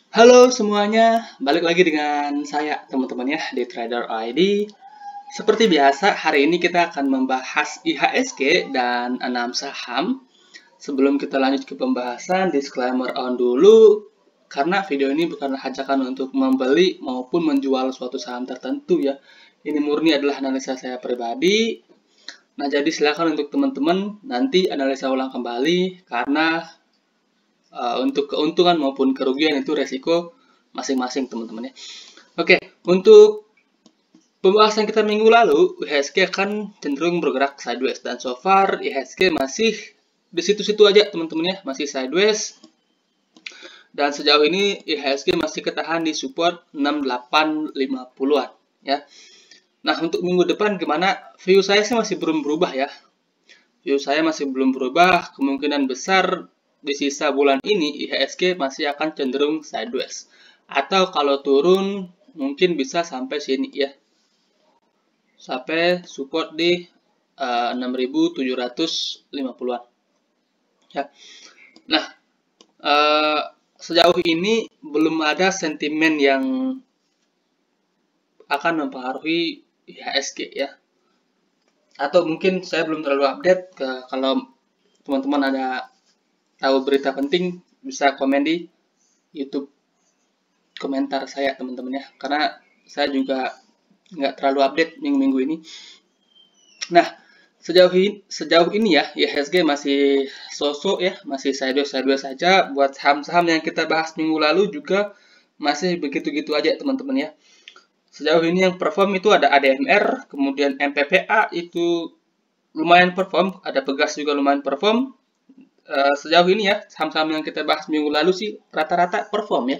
Halo semuanya, balik lagi dengan saya teman-teman ya di Trader ID. Seperti biasa, hari ini kita akan membahas IHSG dan 6 saham. Sebelum kita lanjut ke pembahasan, disclaimer on dulu, karena video ini bukanlah ajakan untuk membeli maupun menjual suatu saham tertentu ya. Ini murni adalah analisa saya pribadi. Nah, jadi silakan untuk teman-teman nanti analisa ulang kembali karena untuk keuntungan maupun kerugian itu resiko masing-masing teman-teman ya. Oke, untuk pembahasan kita minggu lalu, IHSG akan cenderung bergerak sideways dan so far IHSG masih di situ-situ aja teman-teman ya, masih sideways. Dan sejauh ini IHSG masih ketahan di support 6850-an ya. Nah, untuk minggu depan gimana? View saya sih masih belum berubah ya. View saya masih belum berubah, kemungkinan besar di sisa bulan ini IHSG masih akan cenderung sideways. Atau kalau turun mungkin bisa sampai sini ya. Sampai support di 6.750-an. Ya. Nah, sejauh ini belum ada sentimen yang akan mempengaruhi IHSG ya. Atau mungkin saya belum terlalu update kalau teman-teman ada tahu berita penting bisa komen di YouTube komentar saya teman-teman ya, karena saya juga nggak terlalu update minggu-minggu ini. Nah, sejauh ini ya IHSG masih sosok ya, masih sideways saja. Buat saham-saham yang kita bahas minggu lalu juga masih begitu-gitu aja teman-teman ya. Sejauh ini yang perform itu ada ADMR, kemudian MPPA itu lumayan perform, ada Pegas juga lumayan perform. Sejauh ini ya saham-saham yang kita bahas minggu lalu sih rata-rata perform ya.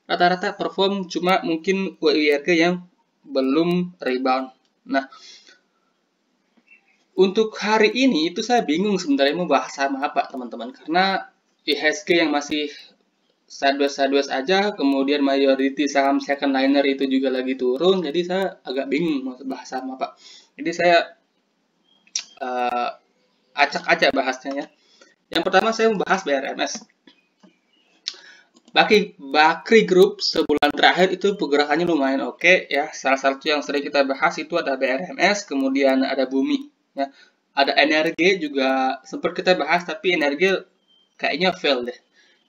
Rata-rata perform, cuma mungkin WIRG yang belum rebound. Nah, untuk hari ini itu saya bingung sebenarnya mau bahas sama apa teman-teman, karena IHSG yang masih sideways aja, kemudian mayoriti saham second liner itu juga lagi turun, jadi saya agak bingung mau bahas sama apa. Jadi saya uh, acak aja bahasnya ya. Yang pertama saya mau bahas BRMS. Bakri Group sebulan terakhir itu pergerakannya lumayan oke ya. Salah satu yang sering kita bahas itu ada BRMS, kemudian ada Bumi ya. Ada energi juga sempat kita bahas, tapi energi kayaknya fail deh.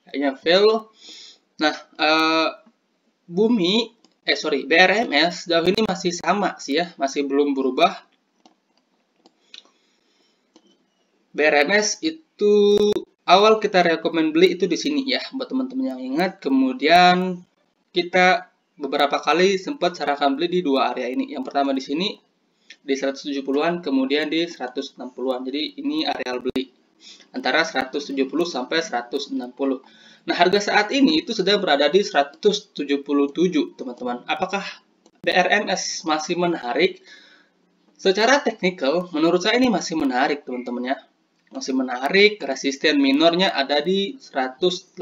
Kayaknya fail. Nah, Bumi BRMS jauh ini masih sama sih ya, masih belum berubah. BRMS itu awal kita rekomend beli itu di sini ya, buat teman-teman yang ingat. Kemudian kita beberapa kali sempat sarankan beli di dua area ini. Yang pertama di sini di 170-an, kemudian di 160-an. Jadi ini areal beli antara 170 sampai 160. Nah, harga saat ini itu sedang berada di 177, teman-teman. Apakah BRMS masih menarik? Secara teknikal, menurut saya ini masih menarik, teman-teman ya. Masih menarik, resisten minornya ada di 186.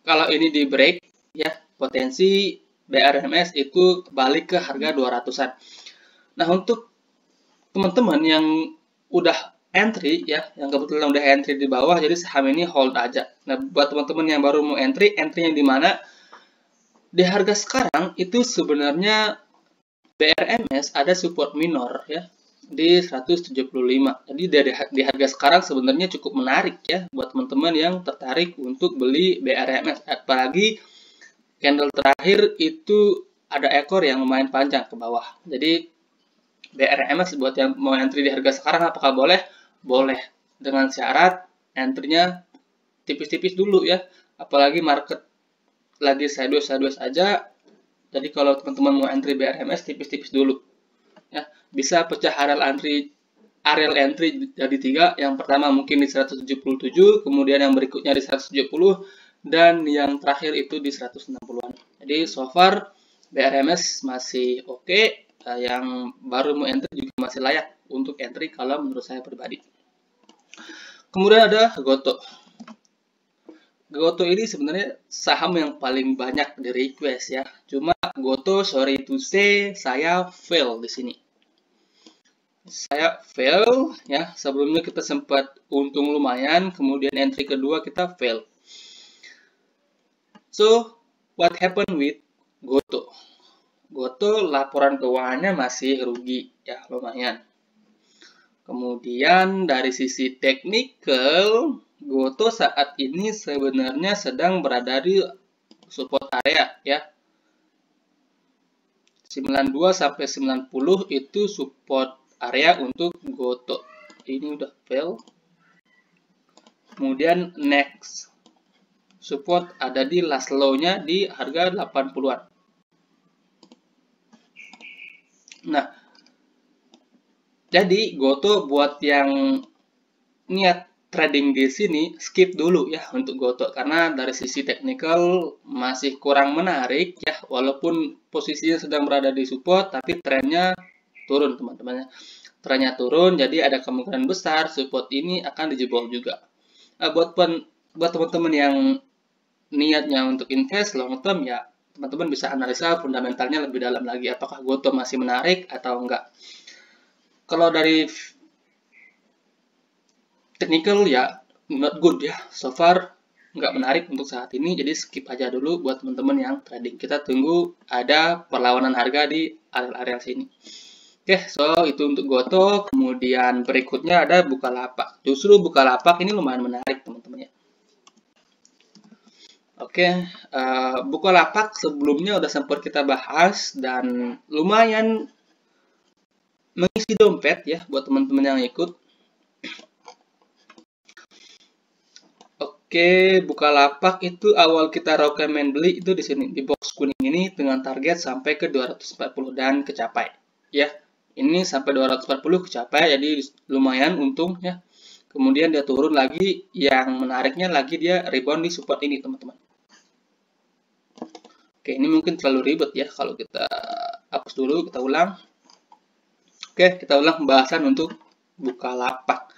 Kalau ini di break, ya, potensi BRMS itu balik ke harga 200-an. Nah, untuk teman-teman yang udah entry ya, yang kebetulan udah entry di bawah, jadi saham ini hold aja. Nah, buat teman-teman yang baru mau entry, entry-nya di mana? Di harga sekarang itu sebenarnya BRMS ada support minor ya di 175. Jadi di harga sekarang sebenarnya cukup menarik ya buat teman-teman yang tertarik untuk beli BRMS. Apalagi candle terakhir itu ada ekor yang lumayan panjang ke bawah. Jadi BRMS buat yang mau entry di harga sekarang apakah boleh? Boleh. Dengan syarat entry-nya tipis-tipis dulu ya. Apalagi market lagi sideways aja. Jadi kalau teman-teman mau entry BRMS tipis-tipis dulu. Ya, bisa pecah areal entry jadi tiga. Yang pertama mungkin di 177, kemudian yang berikutnya di 170, dan yang terakhir itu di 160-an. Jadi so far BRMS masih oke. Yang baru mau entry juga masih layak untuk entry kalau menurut saya pribadi. Kemudian ada Goto. Goto ini sebenarnya saham yang paling banyak di request ya. Cuma Goto, sorry to say, saya fail di sini. Saya fail ya. Sebelumnya kita sempat untung lumayan, kemudian entry kedua kita fail. So, what happened with Goto? Goto laporan keuangannya masih rugi, ya lumayan. Kemudian dari sisi teknikal, Goto saat ini sebenarnya sedang berada di support area, ya. 92 sampai 90 itu support area untuk Goto. Ini udah fail. Kemudian next support ada di last low-nya di harga 80-an. Nah, jadi Goto buat yang niat trading di sini skip dulu ya untuk Goto, karena dari sisi teknikal masih kurang menarik ya, walaupun posisinya sedang berada di support tapi trennya turun teman-teman. Trennya turun, jadi ada kemungkinan besar support ini akan dijebol juga. Nah, buat teman-teman yang niatnya untuk invest long term ya, teman-teman bisa analisa fundamentalnya lebih dalam lagi, apakah Goto masih menarik atau enggak. Kalau dari technical ya not good ya, so far nggak menarik untuk saat ini, jadi skip aja dulu buat teman-teman yang trading. Kita tunggu ada perlawanan harga di area sini. Oke, so itu untuk Goto. Kemudian berikutnya ada Bukalapak. Justru Bukalapak ini lumayan menarik teman-teman ya. Oke, Bukalapak sebelumnya udah sempat kita bahas dan lumayan mengisi dompet ya buat teman-teman yang ikut. Oke, Bukalapak itu awal kita recommend beli itu di sini di box kuning ini dengan target sampai ke 240 dan kecapai. Ya, ini sampai 240 kecapai, jadi lumayan untung ya. Kemudian dia turun lagi, yang menariknya lagi dia rebound di support ini teman-teman. Oke, ini mungkin terlalu ribet ya kalau kita hapus dulu, kita ulang. Oke, kita ulang pembahasan untuk Bukalapak.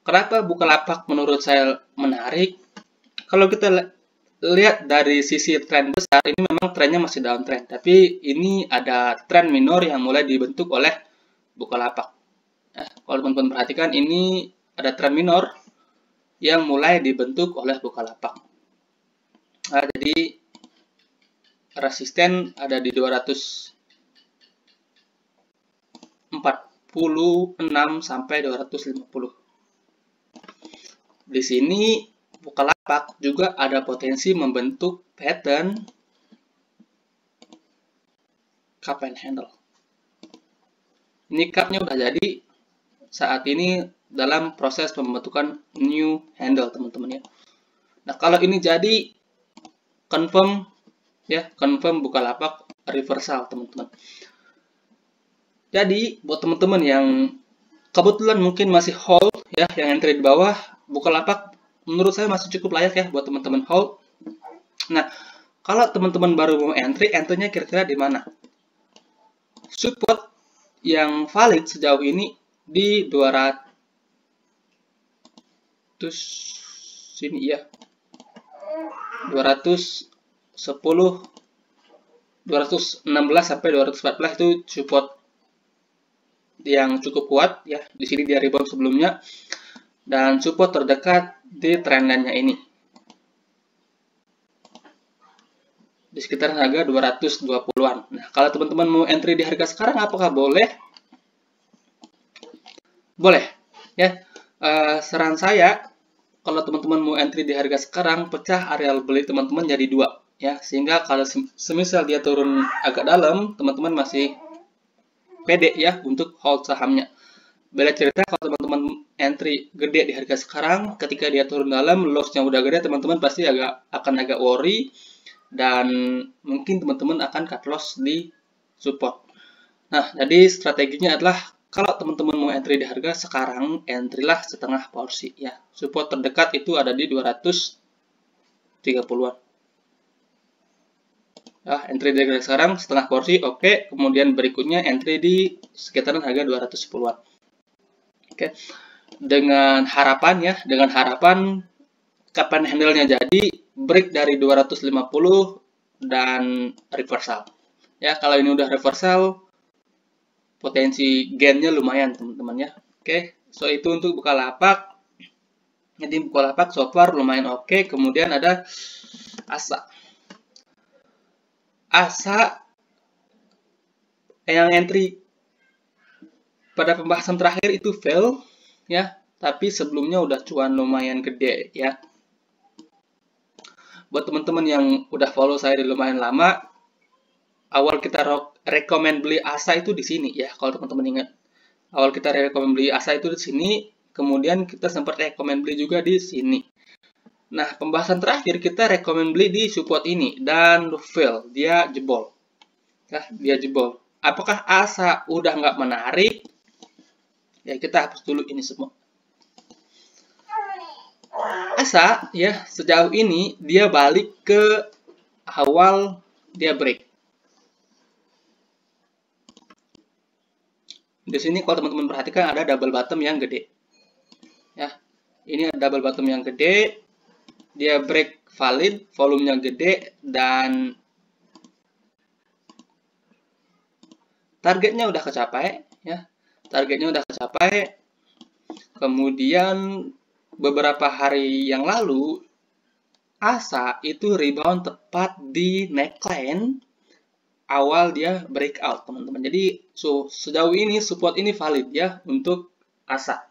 Kenapa Bukalapak menurut saya menarik? Kalau kita lihat dari sisi tren besar, ini memang trennya masih downtrend, tapi ini ada tren minor yang mulai dibentuk oleh Bukalapak. Nah, kalau teman-teman perhatikan, ini ada tren minor yang mulai dibentuk oleh Bukalapak. Nah, jadi resisten ada di 246 sampai 250. Di sini Bukalapak juga ada potensi membentuk pattern cup and handle. Ini cupnya udah jadi, saat ini dalam proses pembentukan new handle teman-teman ya. Nah, kalau ini jadi confirm ya, confirm Bukalapak reversal teman-teman. Jadi buat teman-teman yang kebetulan mungkin masih hold ya, yang entry di bawah, Bukalapak menurut saya masih cukup layak ya buat teman-teman hold. Nah, kalau teman-teman baru mau entry, entry-nya kira-kira di mana? Support yang valid sejauh ini di 200 sini ya. 216 sampai 214 itu support yang cukup kuat ya. Di sini dia rebound sebelumnya, dan support terdekat di trendline-nya ini di sekitar harga 220-an. Nah, kalau teman-teman mau entry di harga sekarang, apakah boleh? Boleh ya. Saran saya, kalau teman-teman mau entry di harga sekarang, pecah areal beli teman-teman jadi dua ya, sehingga kalau semisal dia turun agak dalam, teman-teman masih pede ya untuk hold sahamnya. Beda cerita kalau teman-teman entry gede di harga sekarang, ketika dia turun dalam, loss-nya udah gede, teman-teman pasti akan agak worry, dan mungkin teman-teman akan cut loss di support. Nah, jadi strateginya adalah kalau teman-teman mau entry di harga sekarang, entry-lah setengah porsi ya. Support terdekat itu ada di 230-an. Ya, entry di harga sekarang setengah porsi, oke. Kemudian berikutnya entry di sekitaran harga 210-an. Oke. Dengan harapan kapan handle-nya jadi break dari 250 dan reversal. Ya, kalau ini udah reversal, potensi gain-nya lumayan teman-teman ya. Oke, so itu untuk Bukalapak. Jadi Bukalapak so far lumayan oke. Kemudian ada Asa. ASA yang entry pada pembahasan terakhir itu fail ya, tapi sebelumnya udah cuan lumayan gede ya. Buat teman-teman yang udah follow saya di lumayan lama, awal kita rekomend beli ASA itu di sini ya, kalau teman-teman ingat. Awal kita rekomend beli ASA itu di sini, kemudian kita sempat rekomend beli juga di sini. Nah, pembahasan terakhir kita rekomend beli di support ini dan fail, dia jebol. Ya, dia jebol. Apakah ASA udah nggak menarik? Ya, kita hapus dulu ini semua. ASA ya, sejauh ini dia balik ke awal dia break. Di sini kalau teman-teman perhatikan ada double bottom yang gede. Ya, ini ada double bottom yang gede. Dia break valid, volumenya gede dan targetnya udah kecapai ya. Targetnya udah kecapai. Kemudian beberapa hari yang lalu ASA itu rebound tepat di neckline awal dia breakout, teman-teman. Jadi sejauh ini support ini valid ya untuk ASA.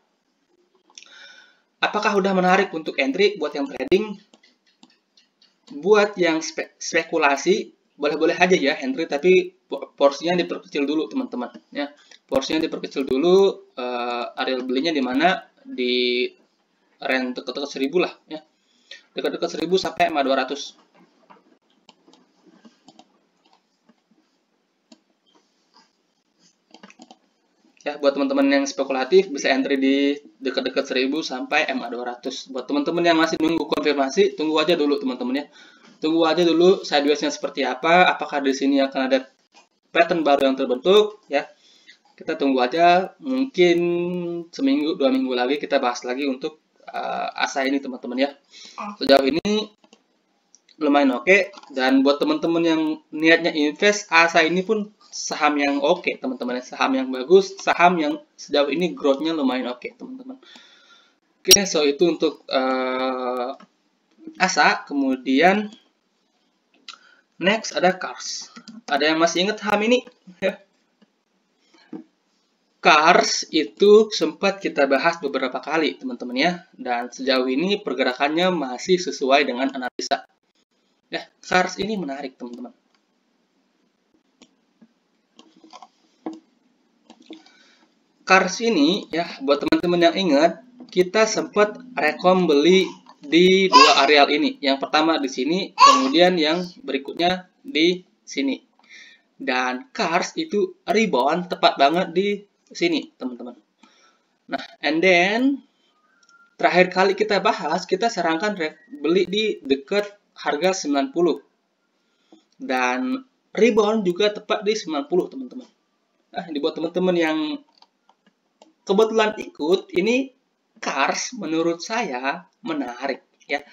Apakah udah menarik untuk entry buat yang trading? Buat yang spekulasi boleh-boleh aja ya entry, tapi porsinya diperkecil dulu teman-teman ya. Porsinya diperkecil dulu, area belinya di mana? Di range dekat-dekat 1000 lah ya. Dekat-dekat 1000 sampai 200. Ya, buat teman-teman yang spekulatif bisa entry di dekat-dekat 1000 sampai MA200. Buat teman-teman yang masih nunggu konfirmasi, tunggu aja dulu teman-teman ya. Tunggu aja dulu sideways-nya seperti apa, apakah di sini akan ada pattern baru yang terbentuk ya. Kita tunggu aja, mungkin seminggu, 2 minggu lagi kita bahas lagi untuk ASA ini teman-teman ya. Sejauh ini lumayan oke, dan buat teman-teman yang niatnya invest, ASA ini pun saham yang oke teman-teman, saham yang bagus, saham yang sejauh ini growth-nya lumayan oke teman-teman. Oke, so itu untuk ASA. Kemudian next ada Cars. Ada yang masih ingat saham ini? Cars itu sempat kita bahas beberapa kali teman-teman ya, dan sejauh ini pergerakannya masih sesuai dengan analisa. Ya, Cars ini menarik teman-teman. Cars ini ya, buat teman-teman yang ingat, kita sempat rekom beli di dua areal ini. Yang pertama di sini, kemudian yang berikutnya di sini. Dan Cars itu rebound tepat banget di sini, teman-teman. Nah, and then terakhir kali kita bahas, kita sarankan beli di dekat harga 90. Dan rebound juga tepat di 90, teman-teman. Nah, dibuat teman-teman yang kebetulan ikut, ini Cars menurut saya menarik ya.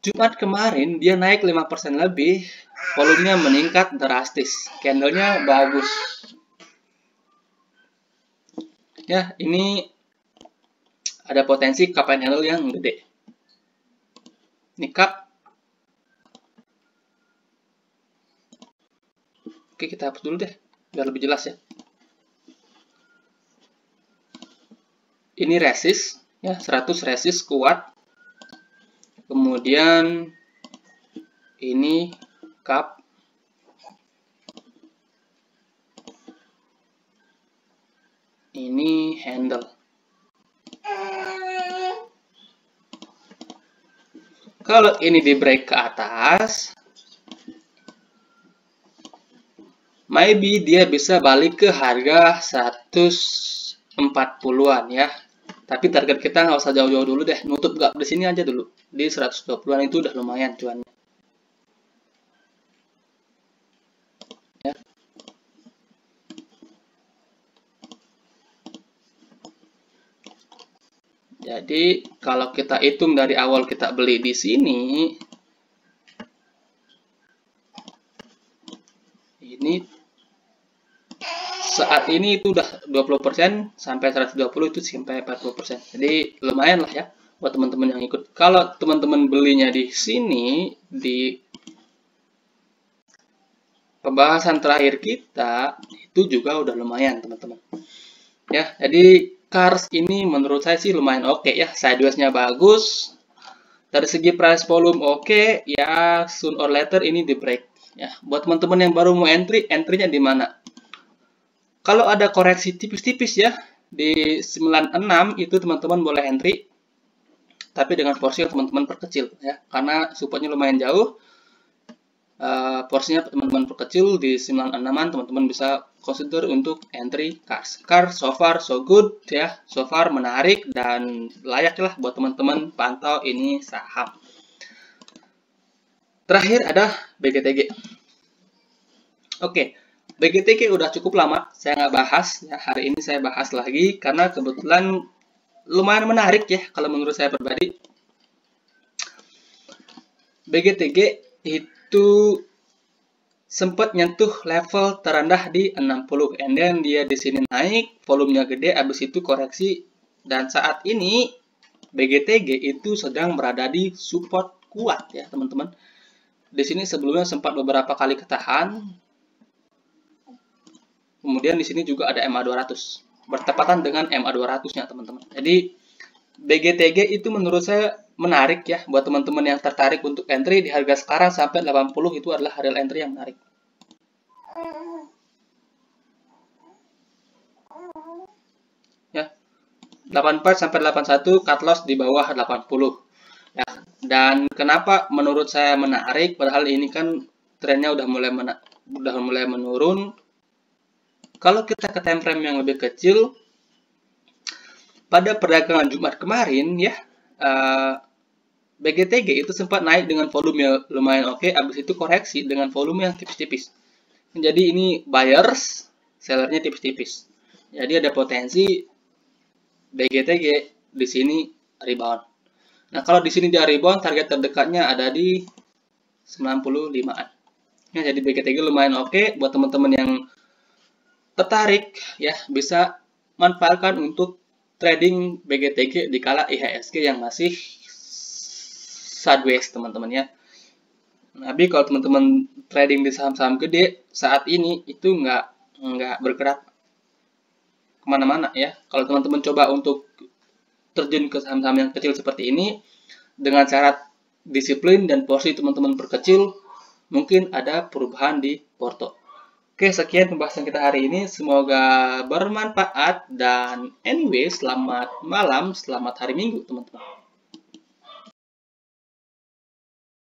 Jumat kemarin dia naik 5% lebih, volumenya meningkat drastis, candlenya bagus. Ya, ini ada potensi cup and handle yang gede. Ini cup. Oke, kita hapus dulu deh, biar lebih jelas ya. Ini resist ya, 100 resist kuat. Kemudian ini cup. Ini handle. Kalau ini di break ke atas, maybe dia bisa balik ke harga 140-an ya. Tapi target kita nggak usah jauh-jauh dulu deh, nutup gap di sini aja dulu. Di 120-an itu udah lumayan cuannya. Ya. Jadi kalau kita hitung dari awal kita beli di sini, ini saat ini itu udah 20% sampai 120 itu sampai 40%. Jadi lumayan lah ya buat teman-teman yang ikut. Kalau teman-teman belinya di sini di pembahasan terakhir kita itu juga udah lumayan, teman-teman. Ya, jadi Cars ini menurut saya sih lumayan oke ya. Sideways-nya bagus. Dari segi price volume oke, ya soon or later ini di break. Ya, buat teman-teman yang baru mau entry-nya di mana? Kalau ada koreksi tipis-tipis ya, di 96 itu teman-teman boleh entry, tapi dengan porsi yang teman-teman perkecil ya, karena supportnya lumayan jauh. Porsinya teman-teman perkecil di 96an, teman-teman bisa consider untuk entry Cars. Cars so far so good ya, so far menarik dan layak lah buat teman-teman pantau ini saham. Terakhir ada BGTG. Oke, BGTG udah cukup lama saya nggak bahas ya, hari ini saya bahas lagi karena kebetulan lumayan menarik ya kalau menurut saya pribadi. BGTG itu sempat nyentuh level terendah di 60, and then dia di sini naik, volumenya gede, abis itu koreksi, dan saat ini BGTG itu sedang berada di support kuat ya teman-teman. Di sini sebelumnya sempat beberapa kali ketahan, kemudian di sini juga ada MA200 bertepatan dengan MA200-nya teman-teman. Jadi BGTG itu menurut saya menarik ya buat teman-teman yang tertarik untuk entry di harga sekarang sampai 80, itu adalah real entry yang menarik. Ya, 84 sampai 81 cut loss di bawah 80. Ya, dan kenapa menurut saya menarik, padahal ini kan trennya udah mulai menurun. Kalau kita ke time frame yang lebih kecil, pada perdagangan Jumat kemarin ya, BGTG itu sempat naik dengan volume yang lumayan oke, habis itu koreksi dengan volume yang tipis-tipis. Jadi ini buyers, sellernya tipis-tipis. Jadi ada potensi BGTG di sini rebound. Nah, kalau di sini dia rebound, target terdekatnya ada di 95-an. Ya, jadi BGTG lumayan oke buat teman-teman yang tertarik ya, bisa manfaatkan untuk trading BGTG di kala IHSG yang masih sideways teman-teman ya. Tapi kalau teman-teman trading di saham-saham gede saat ini itu nggak bergerak kemana-mana ya. Kalau teman-teman coba untuk terjun ke saham-saham yang kecil seperti ini dengan syarat disiplin dan porsi teman-teman perkecil, mungkin ada perubahan di porto. Oke, sekian pembahasan kita hari ini. Semoga bermanfaat dan anyway, selamat malam, selamat hari Minggu teman-teman.